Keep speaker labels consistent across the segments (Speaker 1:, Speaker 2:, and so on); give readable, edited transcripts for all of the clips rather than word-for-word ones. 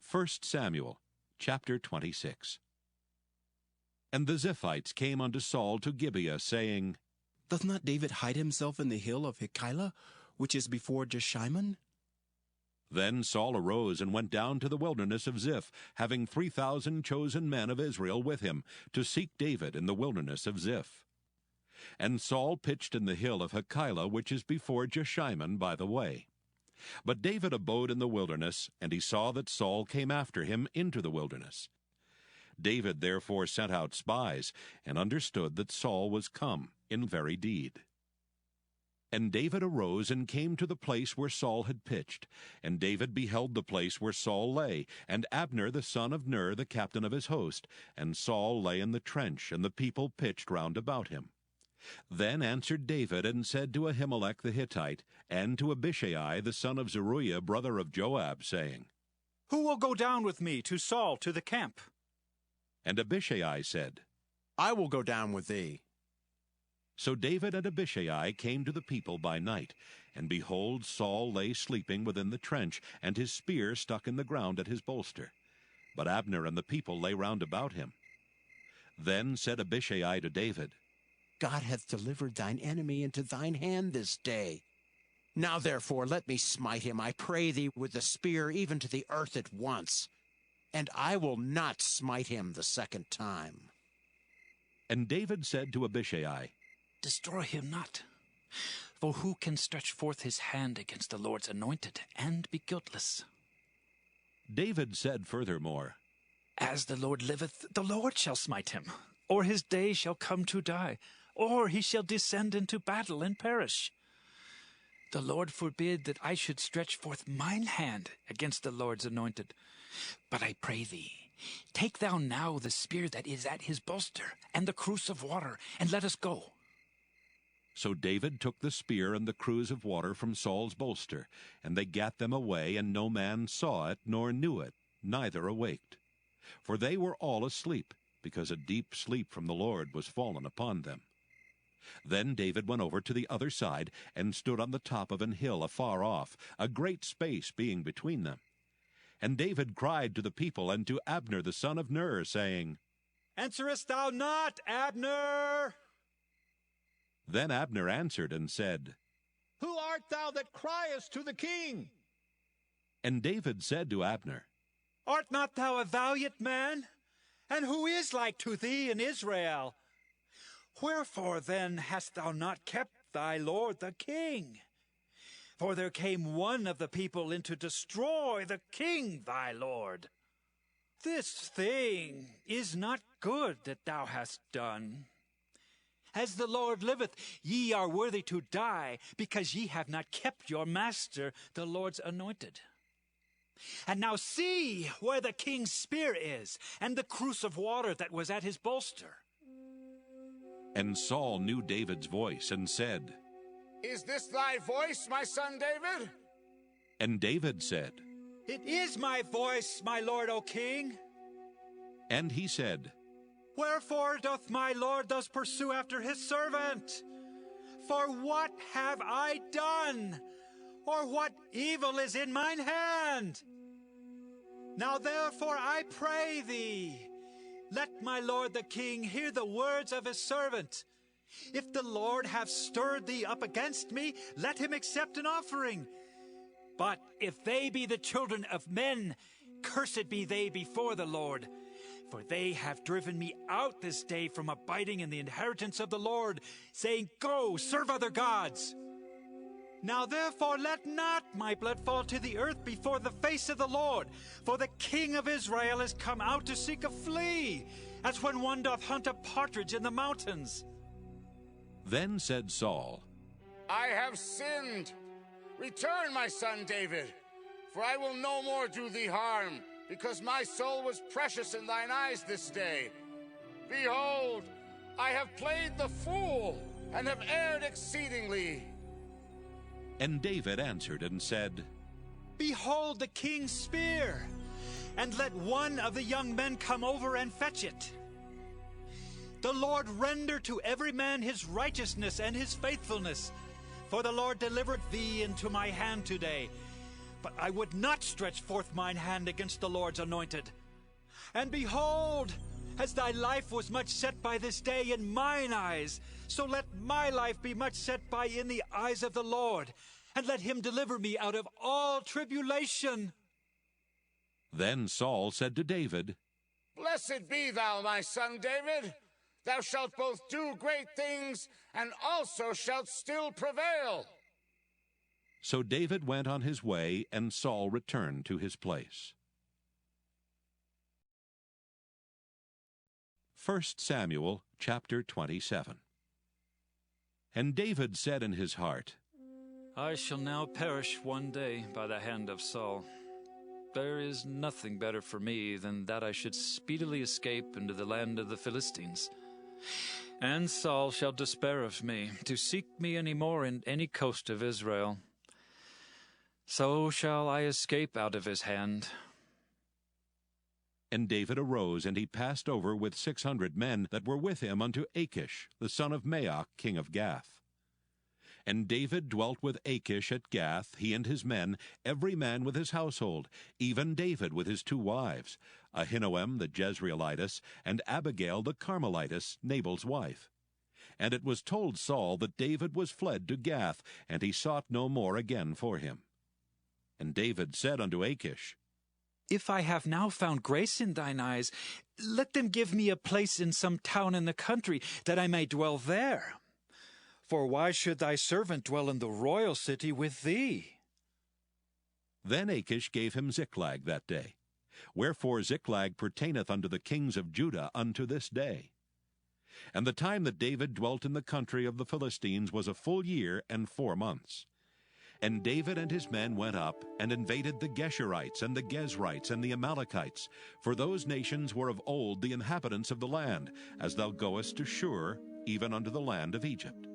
Speaker 1: 1 Samuel chapter 26. And the Ziphites came unto Saul to Gibeah, saying,
Speaker 2: Doth not David hide himself in the hill of Hachilah, which is before Jeshimon?
Speaker 1: Then Saul arose and went down to the wilderness of Ziph, having 3,000 chosen men of Israel with him, to seek David in the wilderness of Ziph. And Saul pitched in the hill of Hachilah, which is before Jeshimon by the way. But David abode in the wilderness, and he saw that Saul came after him into the wilderness. David therefore sent out spies, and understood that Saul was come in very deed. And David arose and came to the place where Saul had pitched. And David beheld the place where Saul lay, and Abner the son of Ner the captain of his host. And Saul lay in the trench, and the people pitched round about him. Then answered David, and said to Ahimelech the Hittite, and to Abishai the son of Zeruiah brother of Joab, saying,
Speaker 3: Who will go down with me to Saul to the camp?
Speaker 1: And Abishai said,
Speaker 2: I will go down with thee.
Speaker 1: So David and Abishai came to the people by night, and behold, Saul lay sleeping within the trench, and his spear stuck in the ground at his bolster. But Abner and the people lay round about him. Then said Abishai to David,
Speaker 2: God hath delivered thine enemy into thine hand this day. Now therefore let me smite him, I pray thee, with the spear even to the earth at once, and I will not smite him the second time.
Speaker 1: And David said to Abishai,
Speaker 4: Destroy him not. For who can stretch forth his hand against the Lord's anointed, and be guiltless?
Speaker 1: David said furthermore,
Speaker 4: As the Lord liveth, the Lord shall smite him, or his day shall come to die, or he shall descend into battle and perish. The Lord forbid that I should stretch forth mine hand against the Lord's anointed. But I pray thee, take thou now the spear that is at his bolster, and the cruse of water, and let us go.
Speaker 1: So David took the spear and the cruse of water from Saul's bolster, and they gat them away, and no man saw it, nor knew it, neither awaked. For they were all asleep, because a deep sleep from the Lord was fallen upon them. Then David went over to the other side, and stood on the top of an hill afar off, a great space being between them. And David cried to the people and to Abner the son of Ner, saying,
Speaker 3: Answerest thou not, Abner?
Speaker 1: Then Abner answered and said,
Speaker 5: Who art thou that criest to the king?
Speaker 1: And David said to Abner,
Speaker 3: Art not thou a valiant man? And who is like to thee in Israel? Wherefore then hast thou not kept thy lord the king? For there came one of the people in to destroy the king thy lord. This thing is not good that thou hast done. As the Lord liveth, ye are worthy to die, because ye have not kept your master, the Lord's anointed. And now see where the king's spear is, and the cruse of water that was at his bolster.
Speaker 1: And Saul knew David's voice, and said,
Speaker 5: Is this thy voice, my son David?
Speaker 1: And David said,
Speaker 3: It is my voice, my lord, O king.
Speaker 1: And he said,
Speaker 3: Wherefore doth my lord thus pursue after his servant? For what have I done? Or what evil is in mine hand? Now therefore I pray thee, let my lord the king hear the words of his servant. If the Lord have stirred thee up against me, let him accept an offering. But if they be the children of men, cursed be they before the Lord. For they have driven me out this day from abiding in the inheritance of the Lord, saying, Go, serve other gods. Now therefore let not my blood fall to the earth before the face of the Lord, for the king of Israel is come out to seek a flea, as when one doth hunt a partridge in the mountains.
Speaker 1: Then said Saul,
Speaker 5: I have sinned. Return, my son David, for I will no more do thee harm, because my soul was precious in thine eyes this day. Behold, I have played the fool, and have erred exceedingly.
Speaker 1: And David answered and said,
Speaker 3: Behold the king's spear, and let one of the young men come over and fetch it. The Lord render to every man his righteousness and his faithfulness, for the Lord delivered thee into my hand today. but I would not stretch forth mine hand against the Lord's anointed. And behold, as thy life was much set by this day in mine eyes, so let my life be much set by in the eyes of the Lord, and let him deliver me out of all tribulation.
Speaker 1: Then Saul said to David,
Speaker 5: Blessed be thou, my son David. Thou shalt both do great things, and also shalt still prevail.
Speaker 1: So David went on his way, and Saul returned to his place. 1 Samuel chapter 27. And David said in his heart,
Speaker 4: I shall now perish one day by the hand of Saul. There is nothing better for me than that I should speedily escape into the land of the Philistines. And Saul shall despair of me, to seek me any more in any coast of Israel. So shall I escape out of his hand.
Speaker 1: And David arose, and he passed over with 600 men that were with him unto Achish, the son of Maoch, king of Gath. And David dwelt with Achish at Gath, he and his men, every man with his household, even David with his 2 wives, Ahinoam the Jezreelitess, and Abigail the Carmelitess, Nabal's wife. And it was told Saul that David was fled to Gath, and he sought no more again for him. And David said unto Achish,
Speaker 4: If I have now found grace in thine eyes, let them give me a place in some town in the country, that I may dwell there. For why should thy servant dwell in the royal city with thee?
Speaker 1: Then Achish gave him Ziklag that day. Wherefore Ziklag pertaineth unto the kings of Judah unto this day. And the time that David dwelt in the country of the Philistines was a full year and 4 months. And David and his men went up, and invaded the Geshurites, and the Gezrites, and the Amalekites, for those nations were of old the inhabitants of the land, as thou goest to Shur, even unto the land of Egypt.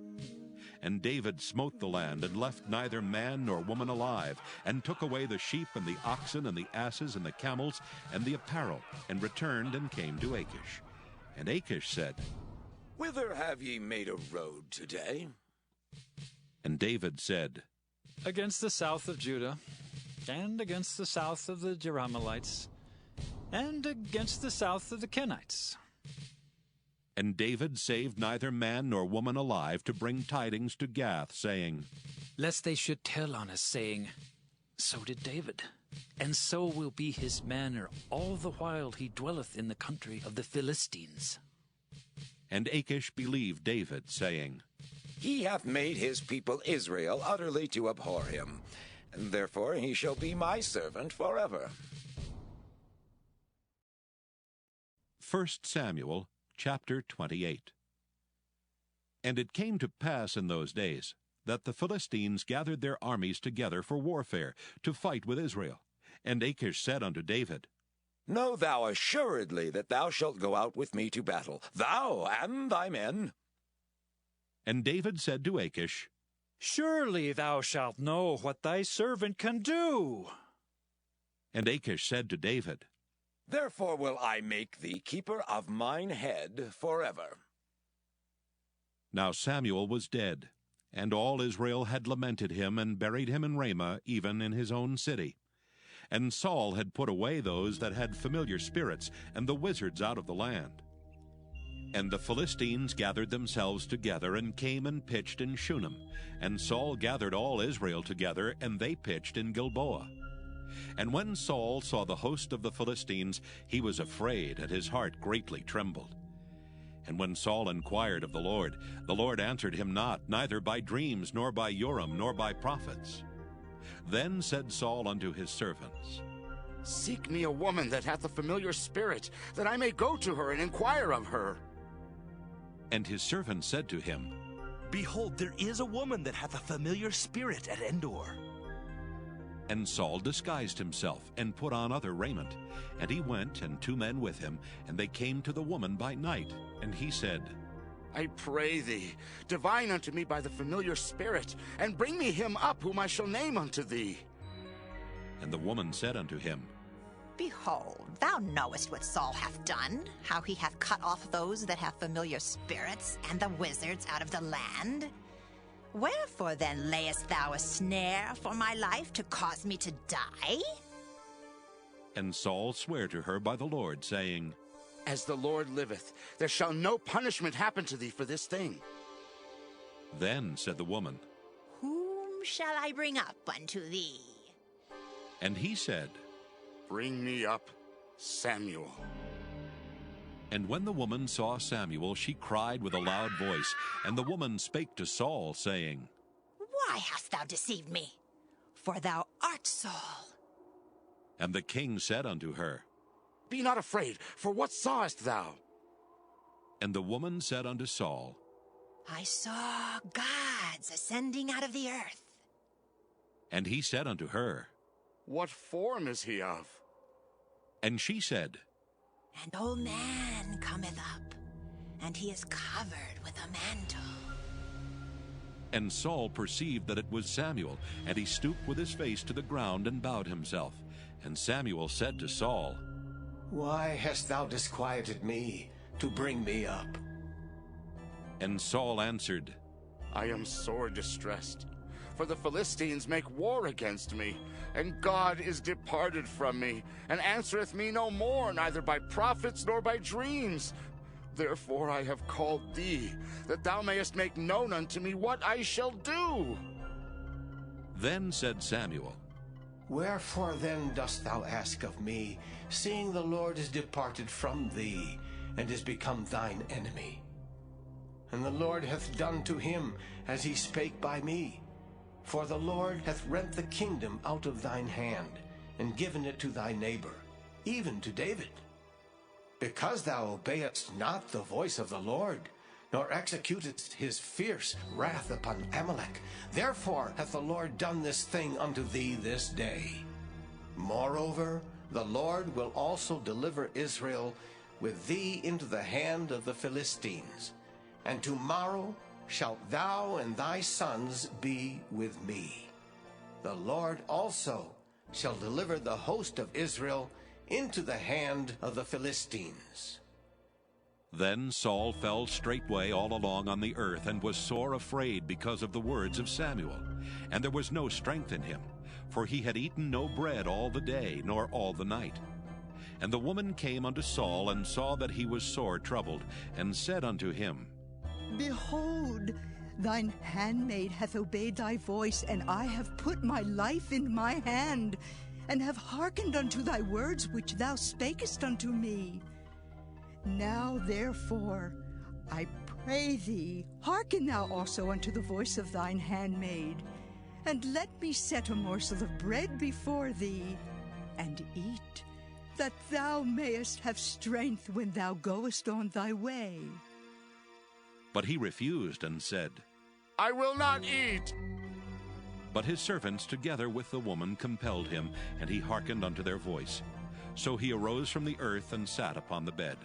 Speaker 1: And David smote the land, and left neither man nor woman alive, and took away the sheep, and the oxen, and the asses, and the camels, and the apparel, and returned and came to Achish. And Achish said,
Speaker 6: Whither have ye made a road today?
Speaker 1: And David said,
Speaker 4: Against the south of Judah, and against the south of the Jerahmeelites, and against the south of the Kenites.
Speaker 1: And David saved neither man nor woman alive to bring tidings to Gath, saying,
Speaker 4: Lest they should tell on us, saying, So did David, and so will be his manner all the while he dwelleth in the country of the Philistines.
Speaker 1: And Achish believed David, saying,
Speaker 6: He hath made his people Israel utterly to abhor him, and therefore he shall be my servant forever.
Speaker 1: 1 Samuel chapter 28. And it came to pass in those days that the Philistines gathered their armies together for warfare, to fight with Israel. And Achish said unto David,
Speaker 6: Know thou assuredly that thou shalt go out with me to battle, thou and thy men.
Speaker 1: And David said to Achish,
Speaker 4: Surely thou shalt know what thy servant can do.
Speaker 1: And Achish said to David,
Speaker 6: Therefore will I make thee keeper of mine head forever.
Speaker 1: Now Samuel was dead, and all Israel had lamented him, and buried him in Ramah, even in his own city. And Saul had put away those that had familiar spirits, and the wizards out of the land. And the Philistines gathered themselves together, and came and pitched in Shunem. And Saul gathered all Israel together, and they pitched in Gilboa. And when Saul saw the host of the Philistines, he was afraid, and his heart greatly trembled. And when Saul inquired of the Lord answered him not, neither by dreams, nor by Urim, nor by prophets. Then said Saul unto his servants,
Speaker 5: Seek me a woman that hath a familiar spirit, that I may go to her and inquire of her.
Speaker 1: And his servants said to him,
Speaker 7: Behold, there is a woman that hath a familiar spirit at Endor.
Speaker 1: And Saul disguised himself, and put on other raiment. And he went, and 2 men with him, and they came to the woman by night. And he said,
Speaker 5: I pray thee, divine unto me by the familiar spirit, and bring me him up whom I shall name unto thee.
Speaker 1: And the woman said unto him,
Speaker 8: Behold, thou knowest what Saul hath done, how he hath cut off those that have familiar spirits, and the wizards out of the land. Wherefore then layest thou a snare for my life to cause me to die?
Speaker 1: And Saul sware to her by the Lord, saying,
Speaker 5: As the Lord liveth, there shall no punishment happen to thee for this thing.
Speaker 1: Then said the woman,
Speaker 8: Whom shall I bring up unto thee?
Speaker 1: and he said,
Speaker 5: Bring me up Samuel.
Speaker 1: And when the woman saw Samuel, she cried with a loud voice. And the woman spake to Saul, saying,
Speaker 8: Why hast thou deceived me? For thou art Saul.
Speaker 1: And the king said unto her,
Speaker 5: Be not afraid, for what sawest thou?
Speaker 1: And the woman said unto Saul,
Speaker 8: I saw gods ascending out of the earth.
Speaker 1: And he said unto her,
Speaker 5: What form is he of?
Speaker 1: And she said,
Speaker 8: An old man cometh up, and he is covered with a mantle.
Speaker 1: And Saul perceived that it was Samuel, and he stooped with his face to the ground and bowed himself. And Samuel said to Saul,
Speaker 9: Why hast thou disquieted me to bring me up?
Speaker 1: And Saul answered,
Speaker 5: I am sore distressed, for the Philistines make war against me, and God is departed from me, and answereth me no more, neither by prophets nor by dreams. Therefore I have called thee, that thou mayest make known unto me what I shall do.
Speaker 1: Then said Samuel,
Speaker 9: Wherefore then dost thou ask of me, seeing the Lord is departed from thee, and is become thine enemy? And the Lord hath done to him as he spake by me. For the Lord hath rent the kingdom out of thine hand, and given it to thy neighbor, even to David. Because thou obeyedst not the voice of the Lord, nor executedst his fierce wrath upon Amalek, therefore hath the Lord done this thing unto thee this day. Moreover, the Lord will also deliver Israel with thee into the hand of the Philistines. And tomorrow shalt thou and thy sons be with me. The Lord also shall deliver the host of Israel into the hand of the Philistines.
Speaker 1: Then Saul fell straightway all along on the earth, and was sore afraid because of the words of Samuel. And there was no strength in him, for he had eaten no bread all the day, nor all the night. And the woman came unto Saul, and saw that he was sore troubled, and said unto him,
Speaker 10: Behold, thine handmaid hath obeyed thy voice, and I have put my life in my hand, and have hearkened unto thy words which thou spakest unto me. Now therefore, I pray thee, hearken thou also unto the voice of thine handmaid, and let me set a morsel of bread before thee, and eat, that thou mayest have strength when thou goest on thy way.
Speaker 1: But he refused, and said,
Speaker 5: I will not eat.
Speaker 1: But his servants together with the woman compelled him, and he hearkened unto their voice. So he arose from the earth, and sat upon the bed.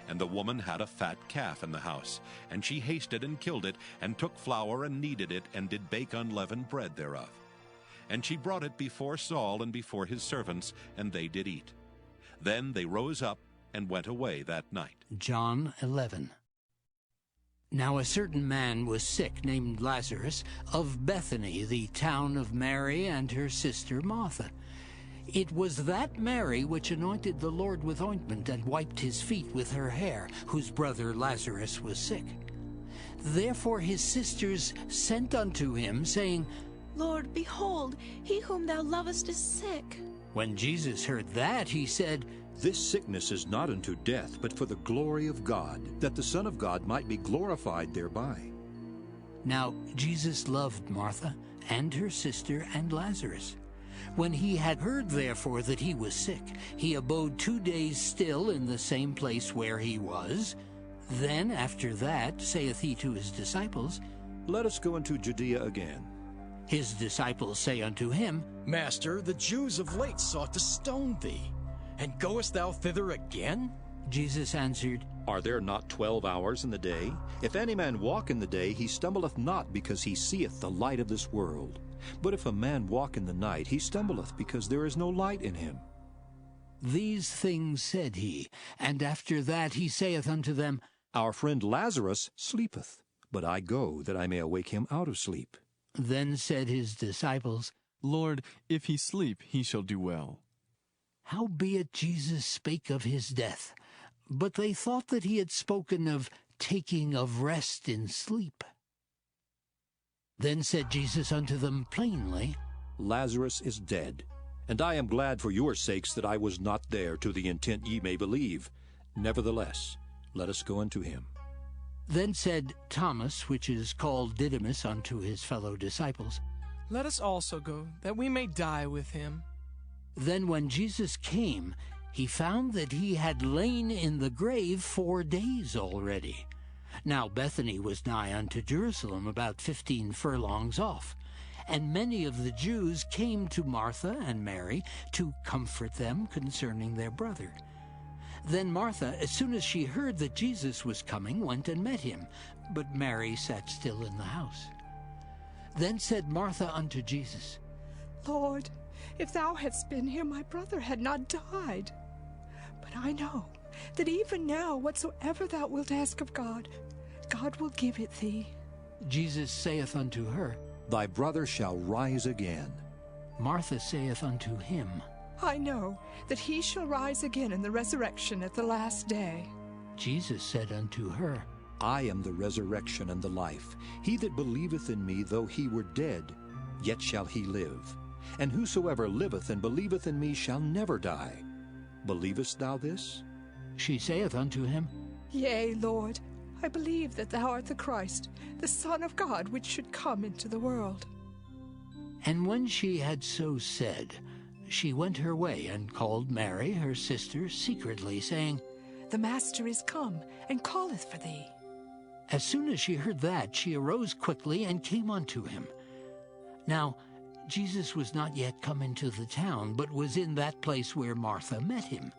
Speaker 1: And the woman had a fat calf in the house, and she hasted and killed it, and took flour and kneaded it, and did bake unleavened bread thereof. And she brought it before Saul and before his servants, and they did eat. Then they rose up and went away that night.
Speaker 2: John 11. Now a certain man was sick, named Lazarus, of Bethany, the town of Mary and her sister Martha. It was that Mary which anointed the Lord with ointment, and wiped his feet with her hair, whose brother Lazarus was sick. Therefore his sisters sent unto him, saying,
Speaker 11: Lord, behold, he whom thou lovest is sick.
Speaker 2: When Jesus heard that, he said,
Speaker 12: This sickness is not unto death, but for the glory of God, that the Son of God might be glorified thereby.
Speaker 2: Now Jesus loved Martha, and her sister, and Lazarus. When he had heard therefore that he was sick, he abode 2 days still in the same place where he was. Then after that saith he to his disciples,
Speaker 12: Let us go into Judea again.
Speaker 2: His disciples say unto him,
Speaker 13: Master, the Jews of late sought to stone thee, and goest thou thither again?
Speaker 2: Jesus answered,
Speaker 12: Are there not 12 hours in the day? If any man walk in the day, he stumbleth not, because he seeth the light of this world. But if a man walk in the night, he stumbleth, because there is no light in him.
Speaker 2: These things said he, and after that he saith unto them,
Speaker 12: Our friend Lazarus sleepeth, but I go that I may awake him out of sleep.
Speaker 2: Then said his disciples,
Speaker 14: Lord, if he sleep, he shall do well.
Speaker 2: Howbeit Jesus spake of his death, but they thought that he had spoken of taking of rest in sleep. Then said Jesus unto them plainly,
Speaker 12: Lazarus is dead, and I am glad for your sakes that I was not there, to the intent ye may believe. Nevertheless, let us go unto him.
Speaker 2: Then said Thomas, which is called Didymus, unto his fellow disciples,
Speaker 15: Let us also go, that we may die with him.
Speaker 2: Then when Jesus came, he found that he had lain in the grave 4 days already. Now Bethany was nigh unto Jerusalem, about 15 furlongs off. And many of the Jews came to Martha and Mary to comfort them concerning their brother. Then Martha, as soon as she heard that Jesus was coming, went and met him, but Mary sat still in the house. Then said Martha unto Jesus,
Speaker 16: Lord, if thou hadst been here, my brother had not died. But I know that even now whatsoever thou wilt ask of God, God will give it thee.
Speaker 2: Jesus saith unto her,
Speaker 12: Thy brother shall rise again.
Speaker 2: Martha saith unto him,
Speaker 16: I know that he shall rise again in the resurrection at the last day.
Speaker 2: Jesus said unto her,
Speaker 12: I am the resurrection and the life. He that believeth in me, though he were dead, yet shall he live. And whosoever liveth and believeth in me shall never die. Believest thou this?
Speaker 2: She saith unto him,
Speaker 16: Yea, Lord, I believe that thou art the Christ, the Son of God, which should come into the world.
Speaker 2: And when she had so said, she went her way and called Mary, her sister, secretly, saying,
Speaker 16: The Master is come, and calleth for thee.
Speaker 2: As soon as she heard that, she arose quickly and came unto him. Now Jesus was not yet come into the town, but was in that place where Martha met him.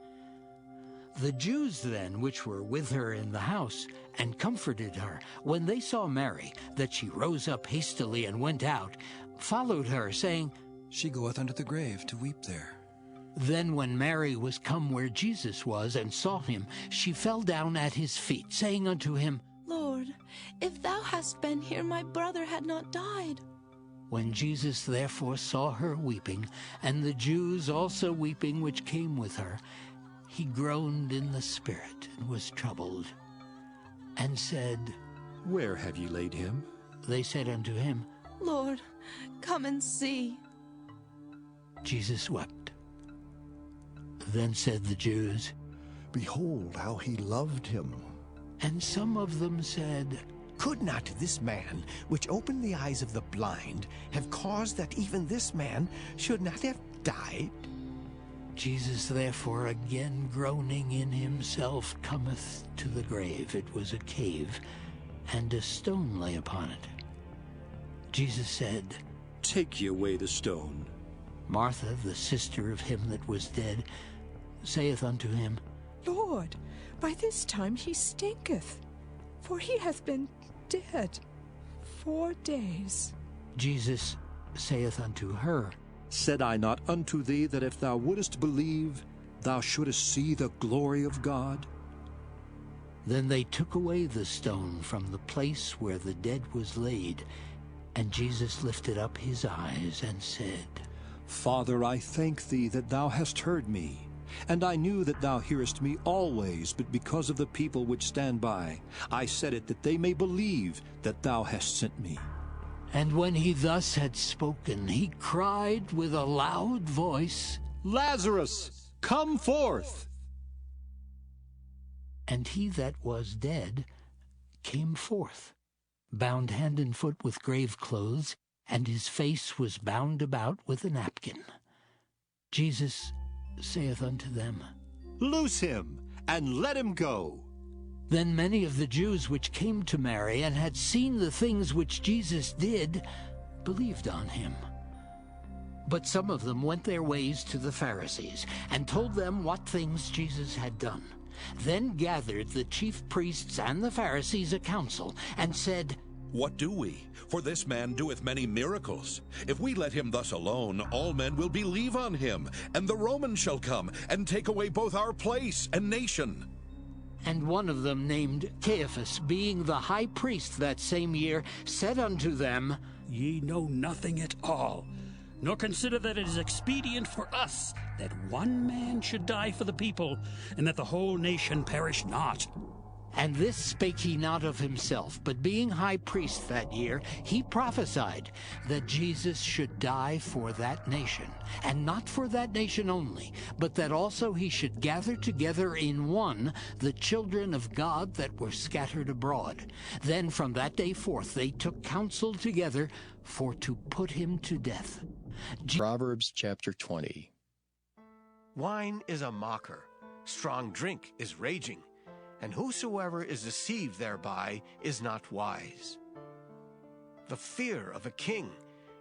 Speaker 2: The Jews then, which were with her in the house, and comforted her, when they saw Mary, that she rose up hastily and went out, followed her, saying,
Speaker 13: She goeth unto the grave to weep there.
Speaker 2: Then when Mary was come where Jesus was, and saw him, she fell down at his feet, saying unto him,
Speaker 11: Lord, if thou hadst been here, my brother had not died.
Speaker 2: When Jesus therefore saw her weeping, and the Jews also weeping which came with her, he groaned in the spirit, and was troubled, and said,
Speaker 12: Where have ye laid him?
Speaker 2: They said unto him,
Speaker 11: Lord, come and see.
Speaker 2: Jesus wept. Then said the Jews,
Speaker 17: Behold how he loved him.
Speaker 2: And some of them said,
Speaker 9: Could not this man, which opened the eyes of the blind, have caused that even this man should not have died?
Speaker 2: Jesus therefore, again groaning in himself, cometh to the grave. It was a cave, and a stone lay upon it. Jesus said,
Speaker 12: Take ye away the stone.
Speaker 2: Martha, the sister of him that was dead, saith unto him,
Speaker 16: Lord, by this time he stinketh, for he hath been dead 4 days.
Speaker 2: Jesus saith unto her,
Speaker 12: Said I not unto thee that if thou wouldest believe, thou shouldest see the glory of God?
Speaker 2: Then they took away the stone from the place where the dead was laid, and Jesus lifted up his eyes and said,
Speaker 12: Father, I thank thee that thou hast heard me. And I knew that thou hearest me always, but because of the people which stand by, I said it that they may believe that thou hast sent me.
Speaker 2: And when he thus had spoken, he cried with a loud voice,
Speaker 12: Lazarus, come forth!
Speaker 2: And he that was dead came forth, bound hand and foot with grave clothes, and his face was bound about with a napkin. Jesus saith unto them,
Speaker 12: Loose him, and let him go.
Speaker 2: Then many of the Jews which came to Mary, and had seen the things which Jesus did, believed on him. But some of them went their ways to the Pharisees, and told them what things Jesus had done. Then gathered the chief priests and the Pharisees a council, and said,
Speaker 1: What do we? For this man doeth many miracles. If we let him thus alone, all men will believe on him, and the Romans shall come, and take away both our place and nation.
Speaker 18: And one of them, named Caiaphas, being the high priest that same year, said unto them,
Speaker 19: Ye know nothing at all, nor consider that it is expedient for us that one man should die for the people, and that the whole nation perish not.
Speaker 18: And this spake he not of himself, but being high priest that year, he prophesied that Jesus should die for that nation, and not for that nation only, but that also he should gather together in one the children of God that were scattered abroad. Then from that day forth they took counsel together for to put him to death.
Speaker 13: Proverbs chapter 20.
Speaker 9: Wine is a mocker, strong drink is raging, and whosoever is deceived thereby is not wise. The fear of a king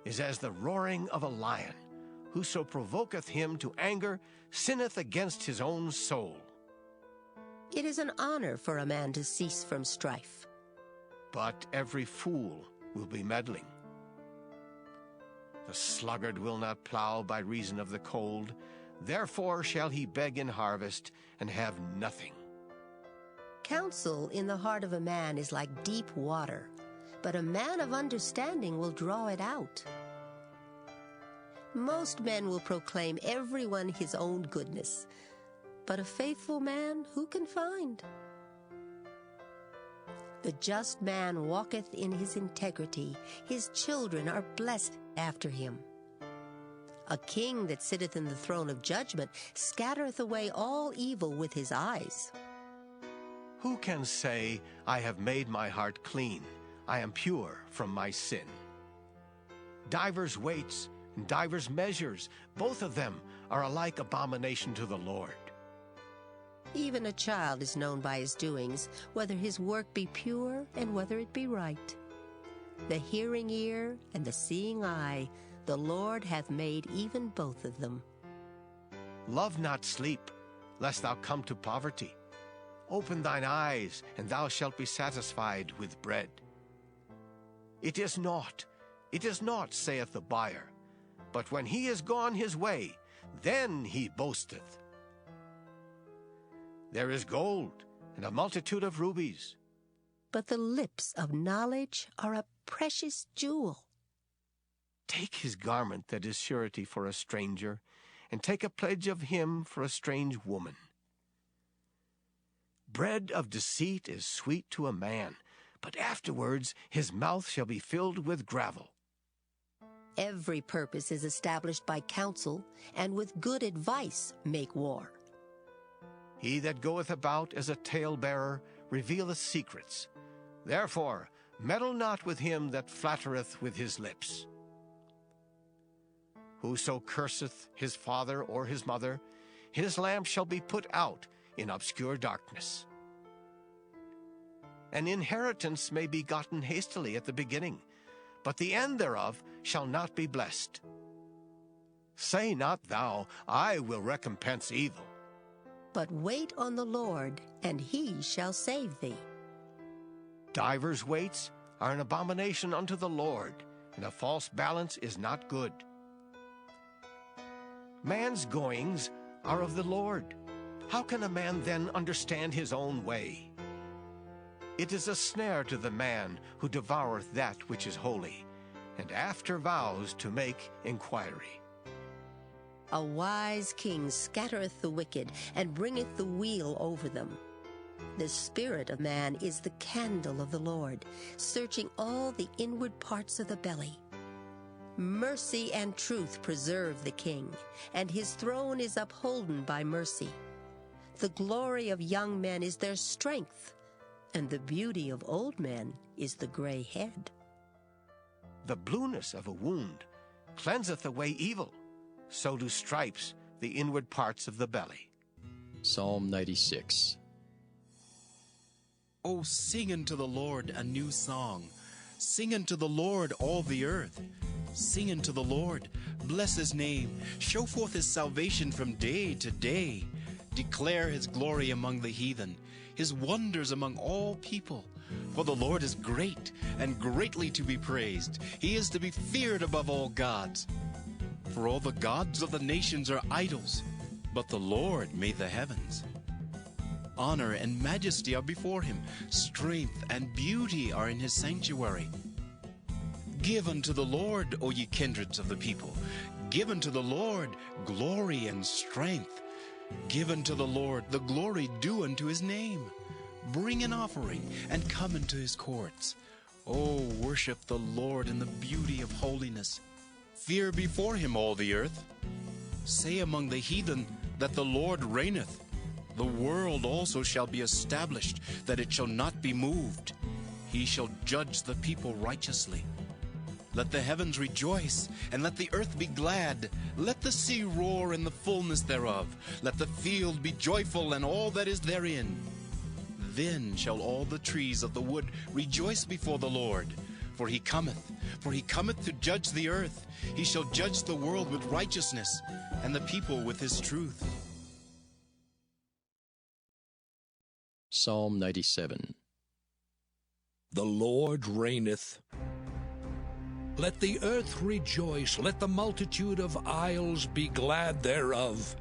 Speaker 9: is as the roaring of a lion. Whoso provoketh him to anger sinneth against his own soul.
Speaker 20: It is an honor for a man to cease from strife.
Speaker 9: But every fool will be meddling. The sluggard will not plow by reason of the cold, therefore shall he beg in harvest and have nothing.
Speaker 20: Counsel in the heart of a man is like deep water, but a man of understanding will draw it out. Most men will proclaim everyone his own goodness, but a faithful man who can find? The just man walketh in his integrity, his children are blessed after him. A king that sitteth in the throne of judgment scattereth away all evil with his eyes.
Speaker 9: Who can say, I have made my heart clean, I am pure from my sin? Divers weights and divers measures, both of them are alike abomination to the Lord.
Speaker 20: Even a child is known by his doings, whether his work be pure and whether it be right. The hearing ear and the seeing eye, the Lord hath made even both of them.
Speaker 9: Love not sleep, lest thou come to poverty. Open thine eyes, and thou shalt be satisfied with bread. It is naught, saith the buyer, but when he is gone his way, then he boasteth. There is gold, and a multitude of rubies.
Speaker 20: But the lips of knowledge are a precious jewel.
Speaker 9: Take his garment that is surety for a stranger, and take a pledge of him for a strange woman. Bread of deceit is sweet to a man, but afterwards his mouth shall be filled with gravel.
Speaker 20: Every purpose is established by counsel, and with good advice make war.
Speaker 9: He that goeth about as a talebearer revealeth secrets. Therefore meddle not with him that flattereth with his lips. Whoso curseth his father or his mother, his lamp shall be put out in obscure darkness. An inheritance may be gotten hastily at the beginning, but the end thereof shall not be blessed. Say not thou, I will recompense evil.
Speaker 20: But wait on the Lord, and he shall save thee.
Speaker 9: Divers weights are an abomination unto the Lord, and a false balance is not good. Man's goings are of the Lord. How can a man then understand his own way? It is a snare to the man who devoureth that which is holy, and after vows to make inquiry.
Speaker 20: A wise king scattereth the wicked, and bringeth the wheel over them. The spirit of man is the candle of the Lord, searching all the inward parts of the belly. Mercy and truth preserve the king, and his throne is upholden by mercy. The glory of young men is their strength, and the beauty of old men is the gray head.
Speaker 9: The blueness of a wound cleanseth away evil, so do stripes the inward parts of the belly.
Speaker 13: Psalm 96.
Speaker 21: O sing unto the Lord a new song. Sing unto the Lord all the earth. Sing unto the Lord, bless his name. Show forth his salvation from day to day. Declare his glory among the heathen, his wonders among all people. For the Lord is great and greatly to be praised. He is to be feared above all gods. For all the gods of the nations are idols, but the Lord made the heavens. Honor and majesty are before him. Strength and beauty are in his sanctuary. Give unto the Lord, O ye kindreds of the people. Give unto the Lord glory and strength. Give unto the Lord the glory due unto his name. Bring an offering and come into his courts. O worship the Lord in the beauty of holiness. Fear before him all the earth. Say among the heathen that the Lord reigneth. The world also shall be established, that it shall not be moved. He shall judge the people righteously. Let the heavens rejoice, and let the earth be glad. Let the sea roar in the fullness thereof. Let the field be joyful, and all that is therein. Then shall all the trees of the wood rejoice before the Lord. For he cometh to judge the earth. He shall judge the world with righteousness, and the people with his truth.
Speaker 3: Psalm 97.
Speaker 22: The Lord reigneth. Let the earth rejoice, let the multitude of isles be glad thereof.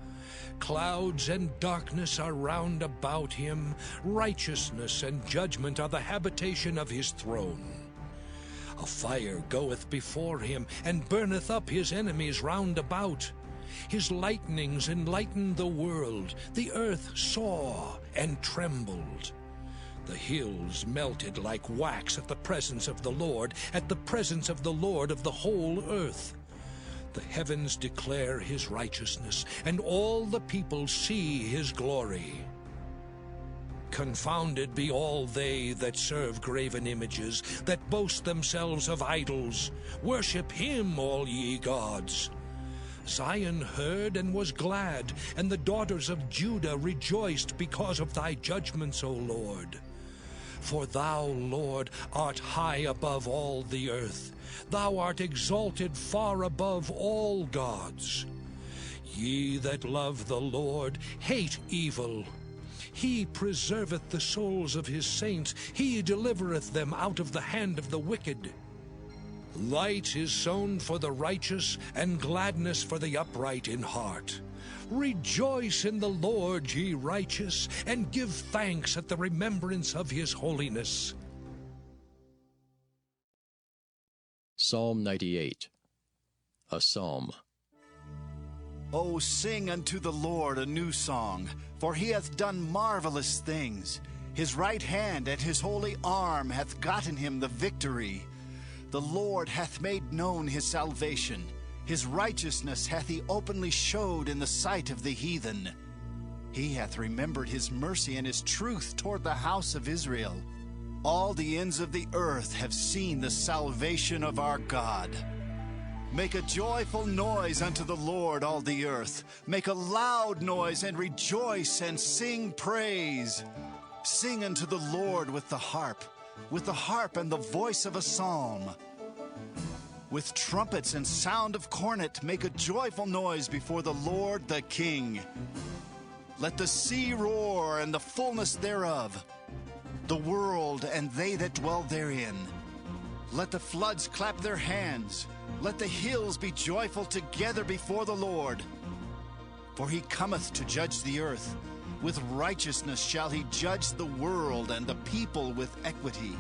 Speaker 22: Clouds and darkness are round about him. Righteousness and judgment are the habitation of his throne. A fire goeth before him, and burneth up his enemies round about. His lightnings enlightened the world. The earth saw and trembled. The hills melted like wax at the presence of the Lord, at the presence of the Lord of the whole earth. The heavens declare his righteousness, and all the people see his glory. Confounded be all they that serve graven images, that boast themselves of idols. Worship him, all ye gods. Zion heard and was glad, and the daughters of Judah rejoiced because of thy judgments, O Lord. For thou, Lord, art high above all the earth. Thou art exalted far above all gods. Ye that love the Lord hate evil. He preserveth the souls of his saints. He delivereth them out of the hand of the wicked. Light is sown for the righteous, and gladness for the upright in heart. Rejoice in the Lord, ye righteous, and give thanks at the remembrance of his holiness.
Speaker 3: Psalm 98. A Psalm.
Speaker 23: O sing unto the Lord a new song, for he hath done marvelous things. His right hand and his holy arm hath gotten him the victory. The Lord hath made known his salvation. His righteousness hath he openly showed in the sight of the heathen. He hath remembered his mercy and his truth toward the house of Israel. All the ends of the earth have seen the salvation of our God. Make a joyful noise unto the Lord, all the earth. Make a loud noise and rejoice and sing praise. Sing unto the Lord with the harp and the voice of a psalm. With trumpets and sound of cornet, make a joyful noise before the Lord the King. Let the sea roar and the fullness thereof, the world and they that dwell therein. Let the floods clap their hands. Let the hills be joyful together before the Lord. For he cometh to judge the earth. With righteousness shall he judge the world and the people with equity.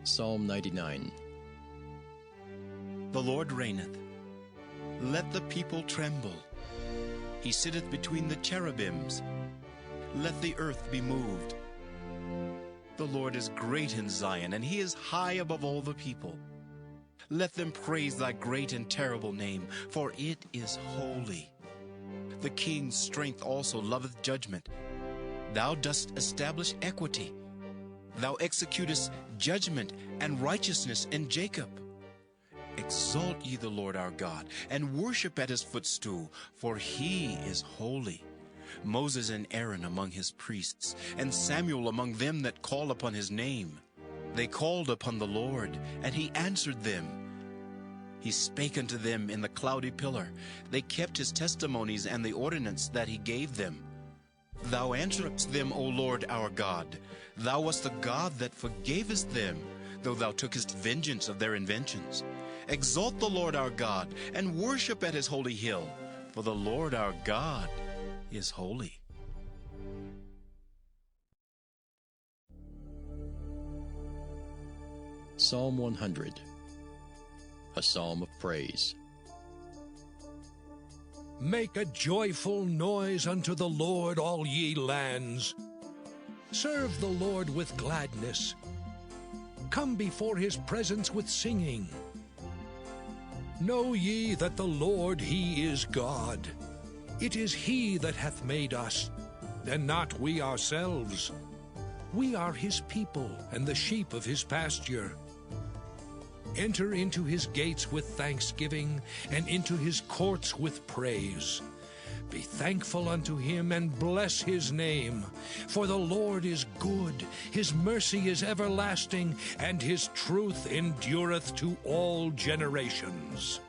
Speaker 3: Psalm 99.
Speaker 21: The Lord reigneth. Let the people tremble. He sitteth between the cherubims. Let the earth be moved. The Lord is great in Zion, and he is high above all the people. Let them praise thy great and terrible name, for it is holy. The king's strength also loveth judgment. Thou dost establish equity. Thou executest judgment and righteousness in Jacob. Exalt ye the Lord our God, and worship at his footstool, for he is holy. Moses and Aaron among his priests, and Samuel among them that call upon his name. They called upon the Lord, and he answered them. He spake unto them in the cloudy pillar. They kept his testimonies and the ordinance that he gave them. Thou answeredst them, O Lord our God. Thou wast the God that forgavest them. though thou tookest vengeance of their inventions. Exalt the Lord our God, and worship at his holy hill, for the Lord our God is holy.
Speaker 3: Psalm 100, a psalm of praise.
Speaker 22: Make a joyful noise unto the Lord, all ye lands. Serve the Lord with gladness. Come before his presence with singing. Know ye that the Lord, he is God. It is he that hath made us, and not we ourselves. We are his people, and the sheep of his pasture. Enter into his gates with thanksgiving, and into his courts with praise. Be thankful unto him, and bless his name. For the Lord is good, his mercy is everlasting, and his truth endureth to all generations.